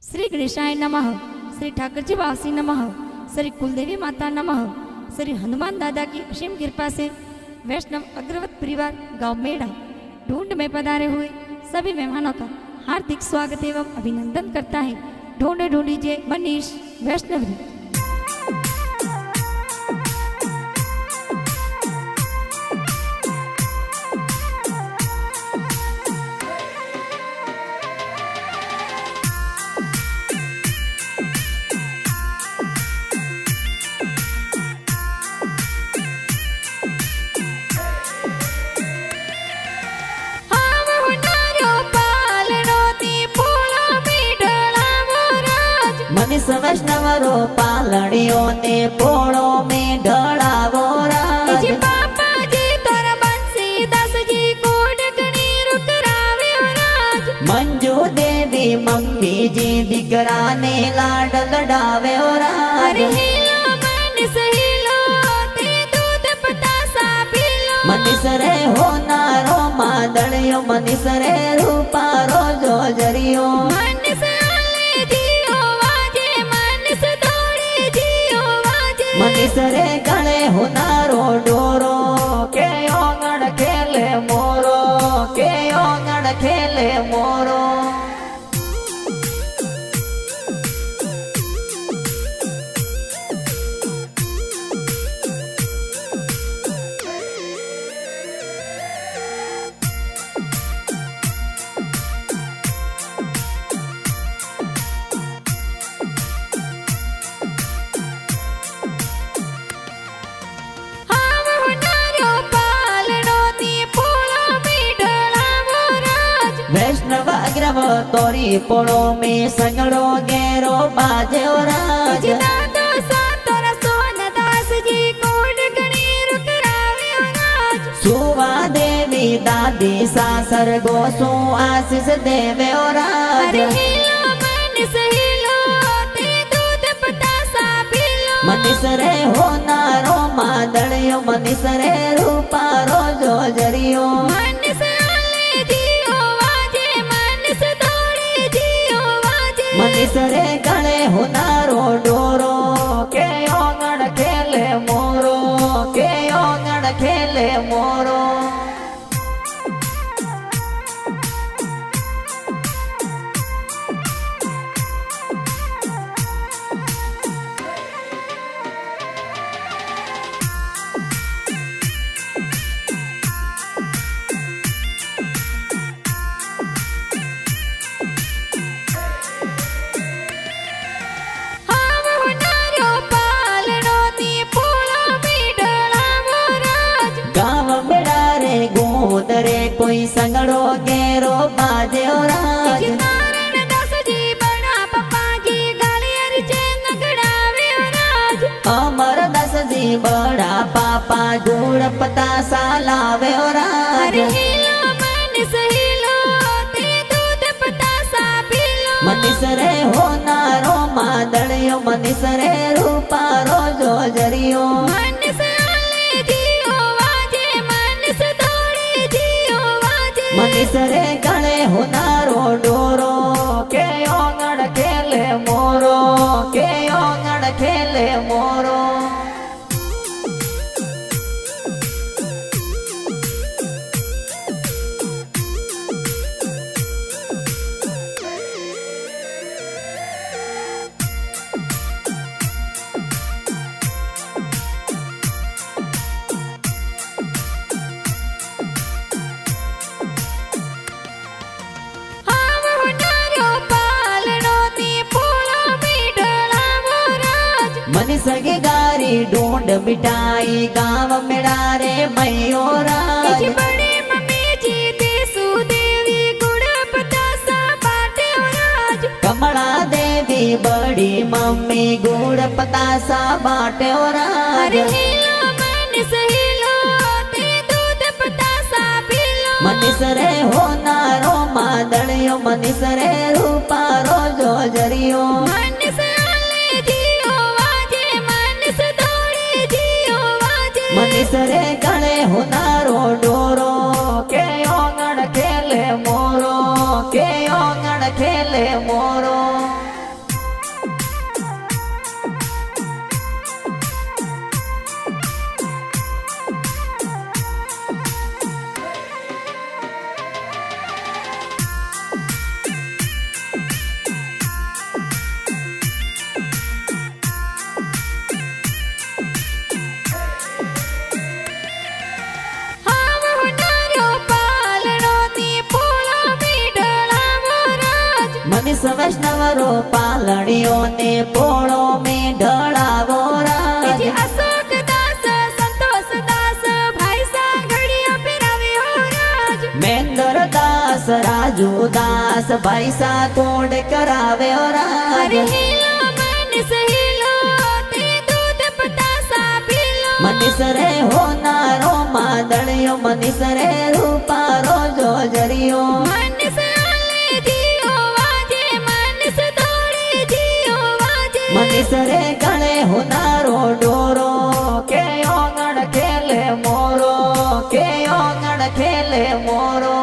श्री गणेशाय नमः, श्री ठाकुरजी वासी नमः, श्री कुलदेवी माता नमः। श्री हनुमान दादा की असीम कृपा से वैष्णव अग्रवत परिवार गांव मेड़ा ढूंढ में पधारे हुए सभी मेहमानों का हार्दिक स्वागत एवं अभिनंदन करता है ढूंढ ढूंढीजिए मनीष वैष्णवी। मनीष वैष्णवरो पालड़ियों ने पोड़ो में ढड़ावो राज। पापा जी तोरा बंसी दस जी कोड गणी रुक रावे राज। मंजू देवी मम्मी जी दिकरा ने लाड लडावे राज। अरे हिलो मनीष हिलो ते दूध पतासा पीलो। मनीष रे हो नारो मादड़ियो मनीष रे रूपारो जो जरियो। मनीष रे गणे हुनारो डोरो के ओंगण खेले मोरो के ओंगण खेले मोरो। वैष्णव अग्रव तोरी पोड़ो में संगड़ो गेरो बाजे राज। सुवा देवी दादी सासर गोसु आशीष देवे राज। मनीष रे हो नारो मादड़ियो मनीष रे रूपारो जो जरियो। मनीष रे गणे हुनारो डोरो के ओंगण खेले मोरो के ओंगण खेले मोरो। रे कोई संगड़ो गेरो बाजे राज। अमर दस जी बड़ा पापा धूड़ पतासा लावे राज। मनीष रे हो नारो मादड़ियो मनीष रे रूपारो जो जरियो। मनीष रे गणे हुनारो डोरो के ओंगण खेले मोरो के ओंगण खेले मोरो। मनीष के गारी ढूंढ बिठाई गाँव मेरा रे मैयो राज। कमला देवी बड़ी मम्मी गुड़ पतासा बाटे राज। मनीष रे हो नारो मादड़ियो मनीष रे रूपारो जो जरियो। मनीष रे गणे हुनारो डोरो के ओंगण खेले मोरो के ओंगण खेले मोरो। વૈષ્ણવરો પાલડીઓને પોળો મેં ઢળાવો રાજ અશોક દાસ સંતોષ દાસ ભાઈ સાંગડિયા પીરાવે હો રાજ મેંદર દાસ રાજુ દાસ ભાઈ સા કોડ કરાવે રાજ અરે હિલો મનસ હિલો તે દૂધ પતાસા પીલો મનીષ રે હોનારો માદળિયો મનીષ રે રૂપારો જોજરિયો મનસ આલે જીઓ વાજે મનસ દોડે જીઓ વાજે મનીષ રે ગળે હોનારો ડોરો કે ઓગણ ખેલે મોરો કે ઓગણ ખેલે મોરો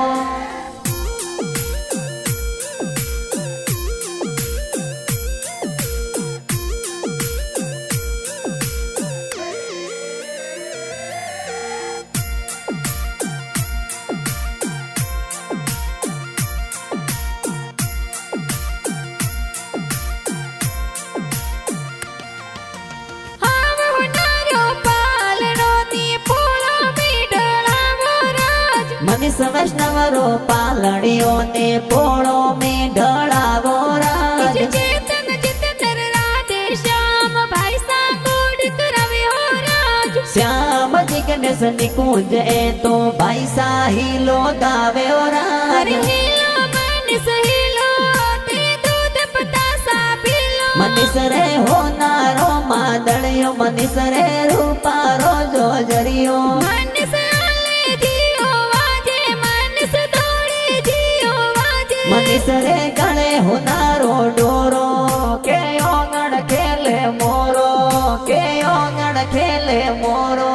હાવ હોનારો પાલડો ની પોળો મીડળાવો રાજ મનીષ વૈષ્ણવરો પાલડીઓને પોળો મેં ઢળાવો રાજ ચેતન ચિતનર રાધે શ્યામ ભાઈ સાંગોડ કરાવે હો રાજ શ્યામ જિગ્નેશ નિકુંજ એ તો ભાઈ સાહિલો ગાવે રાજ અરે હિલો મનસ હિલો તે દૂધ પતાસા પીલો મનીષ રે હોનારો માદળિયો મનીષ રે રૂપારો જોજરિયો મનસ આલે જીઓ વાજે મનસ દોડે જીઓ વાજે મનીષ રે ગળે હોનારો ડોરો કે ઓગણ ખેલે મોરો કે ઓગણ ખેલે મોરો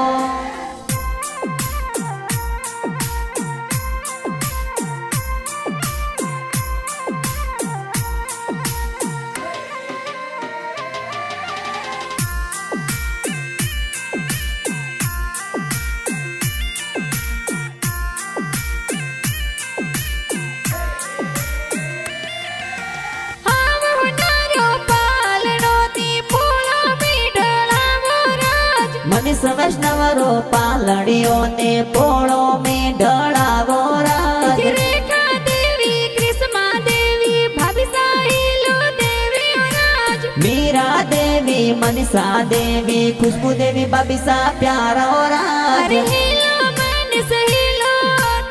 હાવ હોનારો પાલડો ની પોળો મીડળાવો રાજ મનીષ વૈષ્ણવરો પાલડીઓને પોળો મેં ઢળાવો રાજ રેખા દેવી ક્રિષ્મા દેવી ભાભી સાહિલો દેવી હો રાજ મીરા દેવી મનીષા દેવી ખુશ્બુ દેવી બબીસા પ્યારો રાજ અરે હિલો મનસ હિલો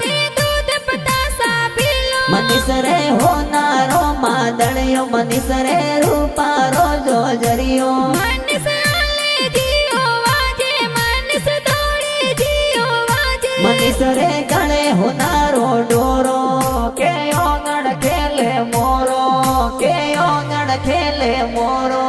તે દૂધ પતાસા પીલો મનીષ રે હોનારો માદળિયો મનીષ રે રૂપારો જોજરિયો મનસ આલે જીઓ વાજે મનસ દોડે જીઓ વાજે મનીષ રે ગળે હોનારો ડોરો કે ઓગણ ખેલે મોરો કે ઓગણ ખેલે મોરો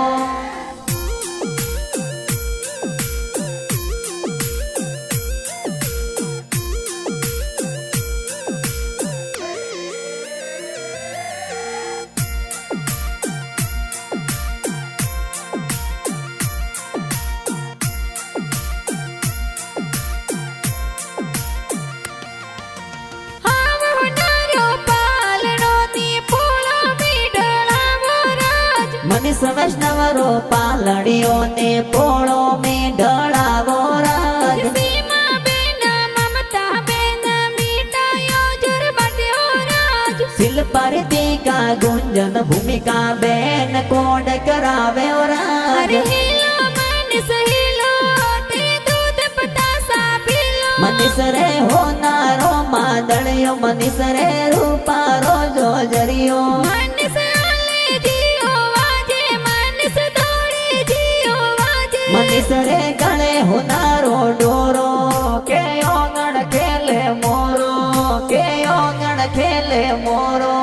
હાવ હોનારો પાલડો ની પોળો મીડળાવો રાજ મનીષ વૈષ્ણવરો પાલડીઓને પોળો મેં ઢળાવો રાજ સીમા બેન મમતા બેન મીઠાયો જર બાટે હો રાજ શિલ્પા રીતિકા ગુંજન ભૂમિકા બેન કોડ કરાવે રાજ અરે હિલો મનસ હિલો તે દૂધ પતાસા પીલો મનીષ રે હોનારો માદળિયો મનીષ રે રૂપારો જોજરિયો મનસ આલે જીઓ વાજે મનસ દોડે જીઓ વાજે મનીષ રે ગળે હોનારો ડોરો કે ઓગણ ખેલે મોરો કે ઓગણ ખેલે મોરો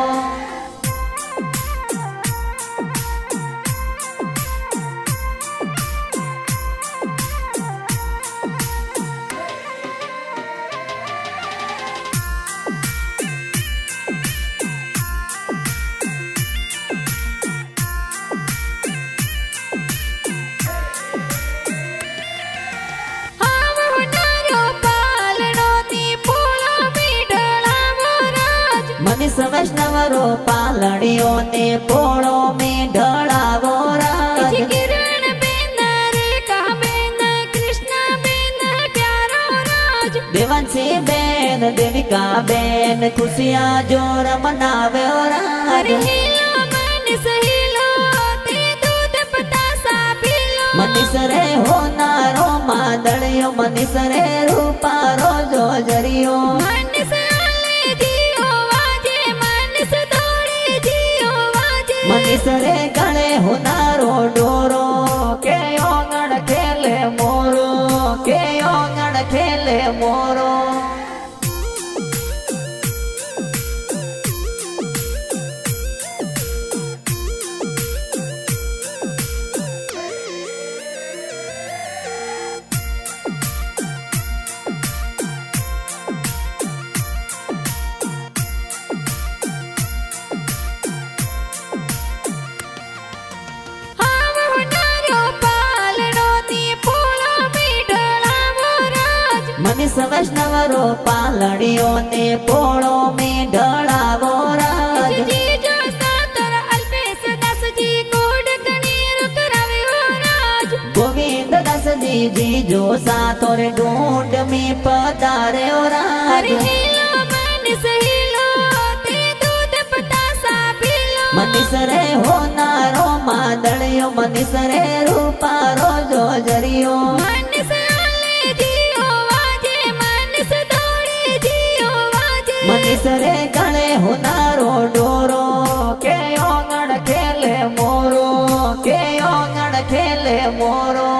હાવ હોનારો પાલડો ની પોળો મીડળાવો રાજ મનીષ વૈષ્ણવરો પાલડીઓને પોળો મેં ઢળાવો રાજ કિરણ બેન રેખા બેન કૃષ્ણ બેન પ્યારો રાજ દેવાંશી બેન દેવિકા બેન ખુશિયા જોર મનાવ્યો રાજ અરે હિલો મનસ મનીષ રે રૂપારો જો જરિયો માનસ આલે જીઓ વાજે માનસ દોડે જીઓ વાજે મનીષ રે ગળે હોનારો ડોરો કે ઓંગણ ખેલે મોરો કે ઓંગણ ખેલે મોરો મનીષ વૈષ્ણવરો પાલડીઓ ને પોળો મેં ઢળાવો રાજ જીજો સાતર અલ્પેશ દાસજી કોડ કણીર કરાવ્યો રાજ ગોવિંદ દાસજી જીજો સાથોર ઢૂંઢ મેં પધાર્યો રાજ હરે હેલો માનસ હેલો તે દૂધ પતાસા પીલો મનીષ રે હોનારો માદળિયો મનીષ રે રૂપારો જો જરિયો માનસ આલે જીઓ વાજે માનસ દોડે જીઓ વાજે મનીષ રે ગળે હોનારો ડોરો કે ઓંગણ ખેલે મોરો કે ઓંગણ ખેલે મોરો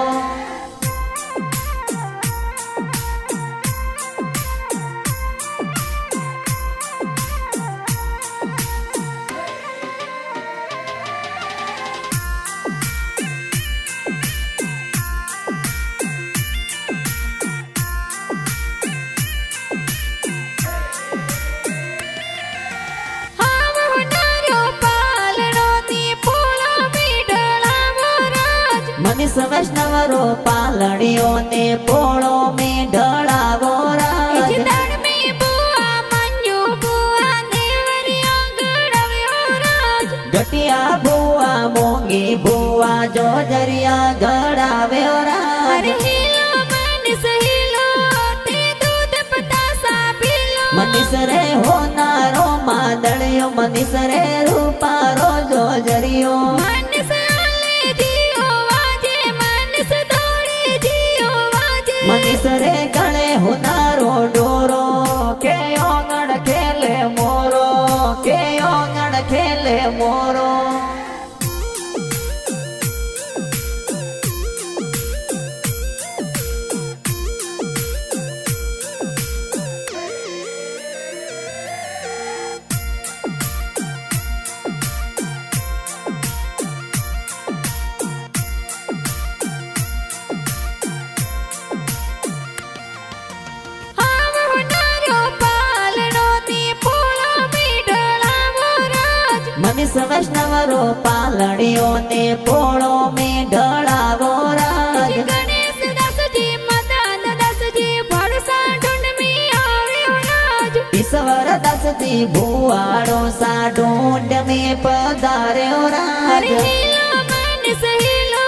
મનીષ વૈષ્ણવરો પાલડીઓ ને પોળો મેં ઢળાવો રાજ દાડ મે બુઆ મંજુ બુઆ દેવરિયો ગળવ્યો રાજ ગટિયા ભુવા મોંગી ભુવા જો જરિયા ગળાવ્યો રાજ હરે હેલો માનસ હેલો તે દૂધ પતાસા પીલો મનીષ રે હોનારો માદળિયો મનીષ રે રૂપારો જો જરિયો માનસ આલે જીઓ વાજે માનસ દોડે જીઓ વાજે મનીષ રે ગળે હોનારો ડોરો કે ઓંગણ ખેલે મોરો કે ઓંગણ ખેલે મોરો મનીષ વૈષ્ણવરો પાલડીઓ ને પોળો મેં ઢળાવો રાજ ગણેશ દાસજી મદન દાસજી ભરસા ઢૂંઢ મી આવ્યો રાજ ઈશ્વર દાસજી ભુવાડો સા ઢૂંઢ મેં પધાર્યો રાજ હરે હેલો માનસ હેલો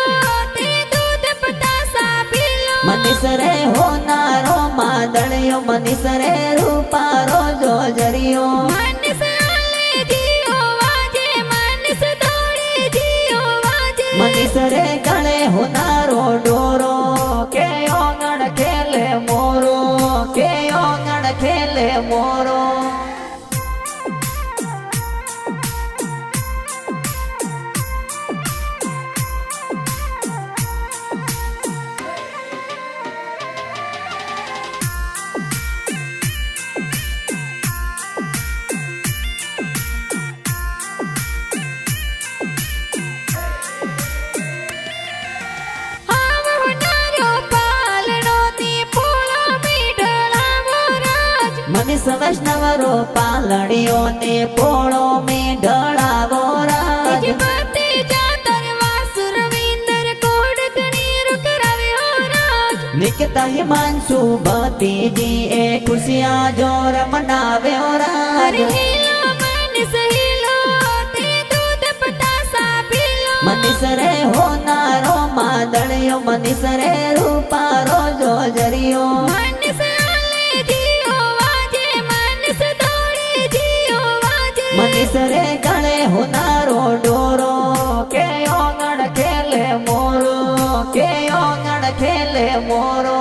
તે દૂધ પતાસા પીલો મનીષ રે હોનારો માદળિયો મનીષ રે રૂપારો જો જરિયો માનસ આલે જીઓ વાજે માનસ દોડે જીઓ વાજે મનીષ રે ગળે હોનારો ડોરો કે ઓંગણ ખેલે મોરો કે ઓંગણ ખેલે મોરો મનીષ વૈષ્ણવરો પાલડીઓ ને પોળો મેં ઢળાવો રાજ પતિ જાતર વાસુર વિંદર કોડ કણીર કરાવ્યો રાજ નિકતા હિમાંશુ ભતીજી એ ખુશિયા જોર મનાવ્યો રાજ હરે હેલો માનસ હેલો તે દૂધ પતાસા પીલો મનીષ રે હોનારો માદળિયો મનીષ રે રૂપારો જો જરિયો માનસ આલે જીઓ વાજે માનસ દોડે જીઓ વાજે મનીષ રે ગળે હોનારો ડોરો કે ઓંગણ ખેલે મોરો કે ઓંગણ ખેલે મોરો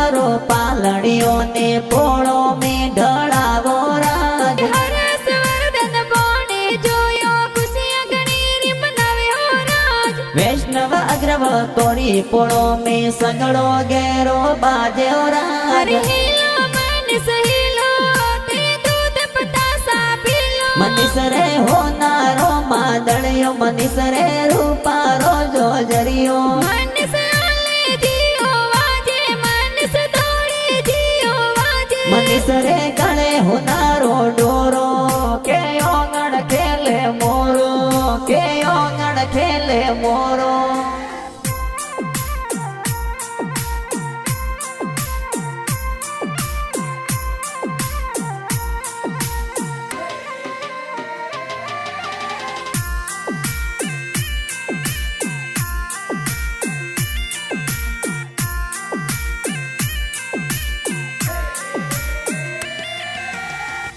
વૈષ્ણવરો પાલડીઓ ને પોળો મેં ઢળાવો રાજ હરસ વર્ધન બોણે જોયો ખુશિયા ઘણી રી મનાવ્યો રાજ વૈષ્ણવ અગ્રવ તોરી પોળો મેં સગડો ઘેરો બાજ્યો રાજ હરે હેલો મન સહેલો તે દૂધ પતાસા પીલો મનીષ રે હોનારો માદળિયો મનીષ રે રૂપારો જોજરિયો મન સાલે જીઓ વાજે મન સદોડે જીઓ વાજે મનીષ રે ગળે હોનારો ડોરો કે ઓગણ ખેલે મોરો કે ઓગણ ખેલે મોરો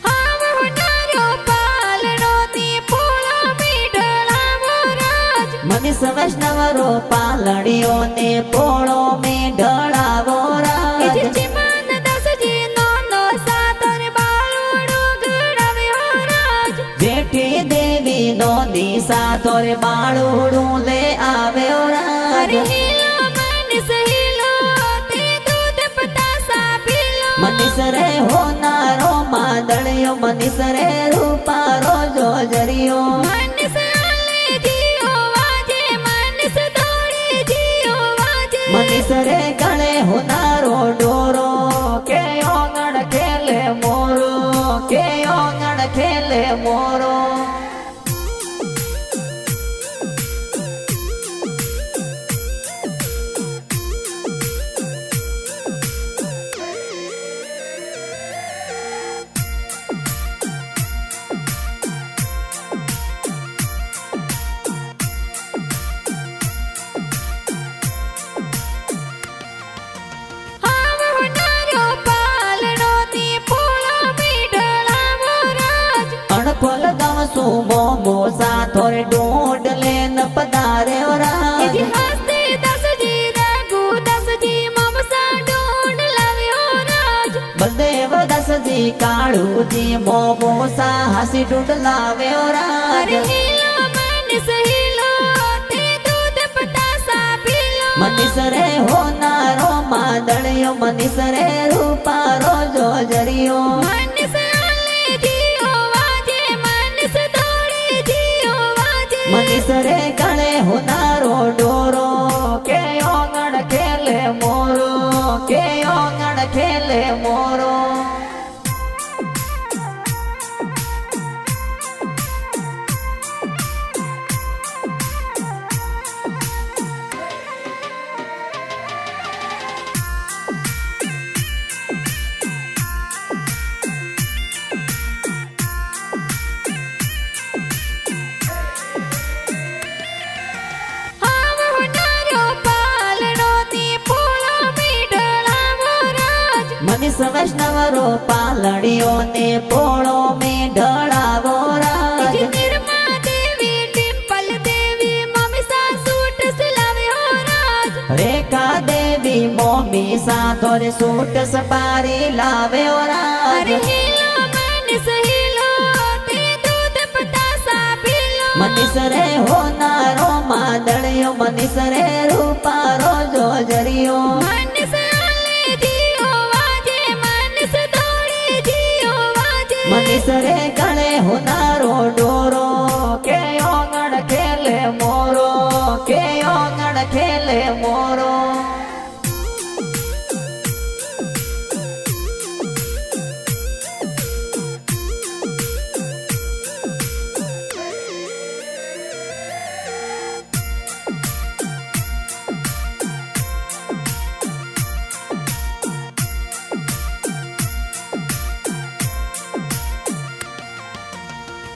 હાવ હોનારો પાલડો ને પોળો મીઠળાવો રાજ મનીષ વૈષ્ણવરો પાલડીઓ ને પોળો મેં ઢળાવો રાજ ચિમાન દસજી નો સાતર બાળોડો ઘડાવ્યો રાજ જેઠી દેવી નો દિશા તોરે બાળુડું લે આવ્યો રાજ હરે હેલો મન સહેલો તે દૂધ પતાસા પીલો મનીષ રે હોનારો માદળિયો મનીષ રે રૂપારો જોજરિયો મન સાલે જીઓ વાજે મન સદોડે જીઓ વાજે મનીષ રે ગળે હોનારો ડોરો કે ઓગણ ખેલે મોરો કે ઓગણ ખેલે મોરો હાવ હોનારો પાલડો ને પોળો મીઠળાવો રાજ અણખોલ ગામ સુમો મોસા થોરે ડોડ લેન પધાર્યો રાજ ઇતિહાસ તે દસજી રઘુ દસજી મમસા ઢૂંઢ લાવ્યો રાજ બલદેવ દસજી કાળુજી મો મોસા હાસી ડૂંડ લાવ્યો રાજ હરે હેલો મન સહેલો તે દૂધ પતાસા પીલો મનીષ રે હોનારો માદળિયો મનીષ રે રૂપારો જોજરિયો મન સાલે જીઓ વાજે મન સદોડે જીઓ વાજે મનીષ રે ગળે હોનારો ડોરો કે ઓગણ ખેલે મોરો કે ઓગણ ખેલે મોરો હાવ હોનારો પાલડો ને પોળો મીઠળાવો રાજ મનીષ વૈષ્ણવરો પાલડીઓ ને પોળો મેં ઢળાવો રાજ નિર્મા દેવી ડિમ્પલ દેવી મમસા સૂટ સિલાવ્યો રાજ રેખા દેવી મોમી સાથોરે સૂટ સપારી લાવ્યો રાજ હરે હેલો મન સહેલો તે દૂધ પતાસા પીલો મનીષ રે હોનારો માદળિયો મનીષ રે રૂપારો જોજરિયો મન સાલે જીઓ વાજે મન સદોડે જીઓ વાજે મનીષ રે ગળે હોનારો ડોરો કે ઓગણ ખેલે મોરો કે ઓગણ ખેલે મોરો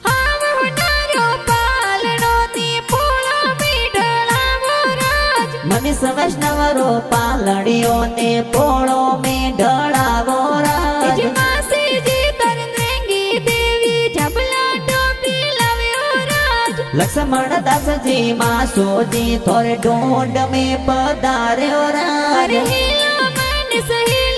હાવ હોનારો પાલડો ને પોળો મીઠળાવો રાજ મનીષ વૈષ્ણવરો પાલડીઓ ને પોળો મેં ઢળાવો રાજ માસીજી તરંગી દેવી જબલા ટોપી લાવ્યો રાજ લક્ષ્મણ દાસજી માસોજી થોરે ઢોંડ મેં પધાર્યો રાજ હરે હેલો મન સહેલો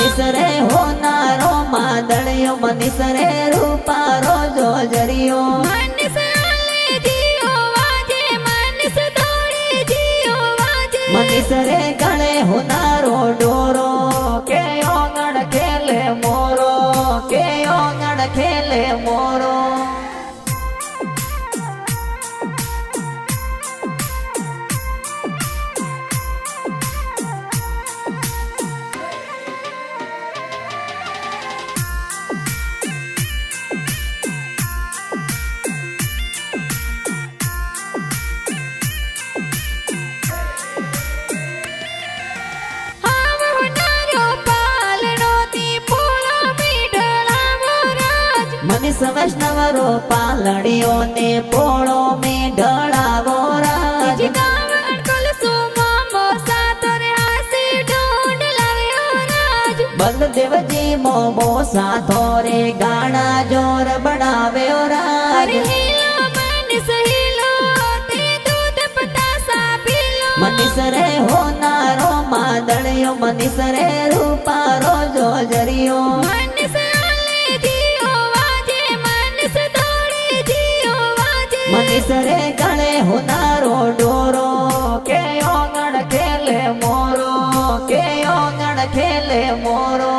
મનીષ રે હોનારો માદળિયો મનીષ રે રૂપારો જોજરિયો મનીષ આલે જીઓ વાજે મનીષ દોડે જીઓ વાજે મનીષ રે ગળે હોનારો ડોરો કે ઓગણ ખેલે મોરો કે ઓગણ ખેલે મોરો હાવ હોનારો પાલનો તી પોળો મીઠળાવો રાજ મનીષ વૈષ્ણવરો પાલડીઓ ને પોળો મેં ઢળાવો રાજ જીગાવ અણકલ સુમામો સાતરે હાસી ઢોંડ લાવ્યો રાજ બલદેવજી મોમો સાથો રે ગાણા જોર બનાવ્યો રાજ અરે હીલો મનીષ હીલો તે દૂધ પતાસા પીલો મનીષ રે હોનારો માદળિયો મનીષ રે રૂપારો જોજરિયો મનીષ આલે જીઓ વાજે મનીષ દોડે જીઓ વાજે મનીષ રે ગળે હોનારો ડોરો કે ઓગણ ખેલે મોરો કે ઓગણ ખેલે મોરો